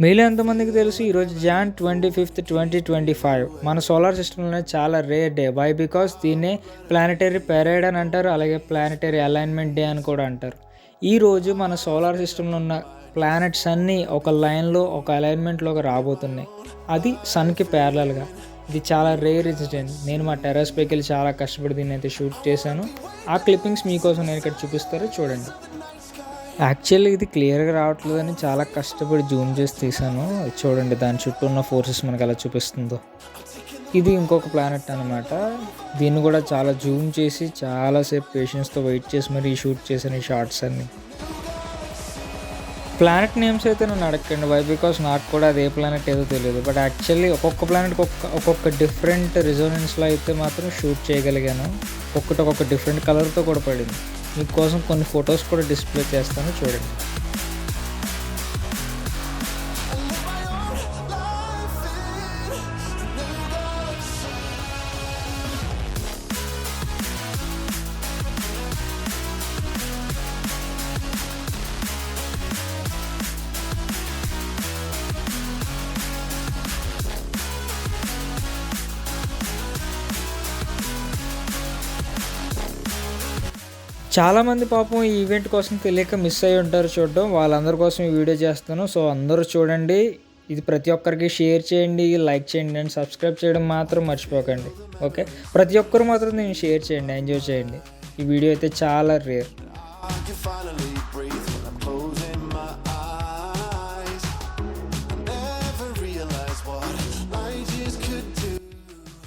మీలో ఎంతమందికి తెలుసు ఈరోజు జాన్ 25th 2025 మన సోలార్ సిస్టంలోనే చాలా రేర్ డే. వై? బికాస్ దీన్నే ప్లానెటరీ పెరేడ్ అని అంటారు, అలాగే ప్లానెటరీ అలైన్మెంట్ డే అని కూడా అంటారు. ఈరోజు మన సోలార్ సిస్టంలో ఉన్న ప్లానెట్స్ అన్నీ ఒక లైన్లో ఒక అలైన్మెంట్లోకి రాబోతున్నాయి, అది సన్కి ప్యారలల్గా. ఇది చాలా రేర్ ఇన్సిడెంట్. నేను మా టెర్రస్ పైకి వెళ్ళి చాలా కష్టపడి దీన్ని అయితే షూట్ చేశాను. ఆ క్లిప్పింగ్స్ మీకోసం నేను ఇక్కడ చూపిస్తారో చూడండి. యాక్చువల్లీ ఇది క్లియర్గా రావట్లేదని చాలా కష్టపడి జూమ్ చేసి తీసాను. చూడండి దాని చుట్టూ ఉన్న ఫోర్సెస్ మనకు ఎలా చూపిస్తుందో. ఇది ఇంకొక ప్లానెట్ అనమాట. దీన్ని కూడా చాలా జూమ్ చేసి చాలాసేపు పేషెన్స్తో వెయిట్ చేసి మరీ షూట్ చేసిన ఈ షార్ట్స్ అన్ని. ప్లానెట్ నేమ్స్ అయితే నన్ను అడగండి, వై? బికాస్ నాకు కూడా అదే ప్లానెట్ ఏదో తెలియదు. బట్ యాక్చువల్లీ ఒక్కొక్క ప్లానెట్కి ఒక్కొక్క డిఫరెంట్ రిజోనెన్స్లో అయితే మాత్రం షూట్ చేయగలిగాను. ఒక్కొక్క డిఫరెంట్ కలర్తో కూడా పడింది. మీకోసం కొన్ని ఫొటోస్ కూడా డిస్ప్లే చేస్తాను, చూడండి. చాలామంది పాపం ఈ ఈవెంట్ కోసం తెలియక మిస్ అయ్యి ఉంటారు చూడడం. వాళ్ళందరి కోసం ఈ వీడియో చేస్తాను. సో అందరూ చూడండి. ఇది ప్రతి ఒక్కరికి షేర్ చేయండి, లైక్ చేయండి అండ్ సబ్స్క్రైబ్ చేయడం మాత్రం మర్చిపోకండి. ఓకే, ప్రతి ఒక్కరు మాత్రం నేను షేర్ చేయండి, ఎంజాయ్ చేయండి. ఈ వీడియో అయితే చాలా రేర్.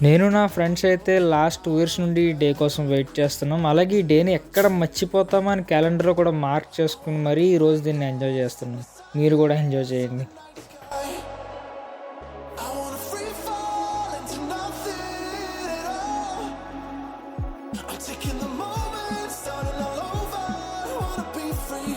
నేను నా ఫ్రెండ్స్ అయితే లాస్ట్ 2 years నుండి ఈ డే కోసం వెయిట్ చేస్తున్నాం. అలాగే ఈ డేని ఎక్కడ మర్చిపోతామో అని క్యాలెండర్లో కూడా మార్క్ చేసుకుని మరీ ఈరోజు దీన్ని ఎంజాయ్ చేస్తున్నాం. మీరు కూడా ఎంజాయ్ చేయండి. I'm taking the moment, starting all over, I wanna be free.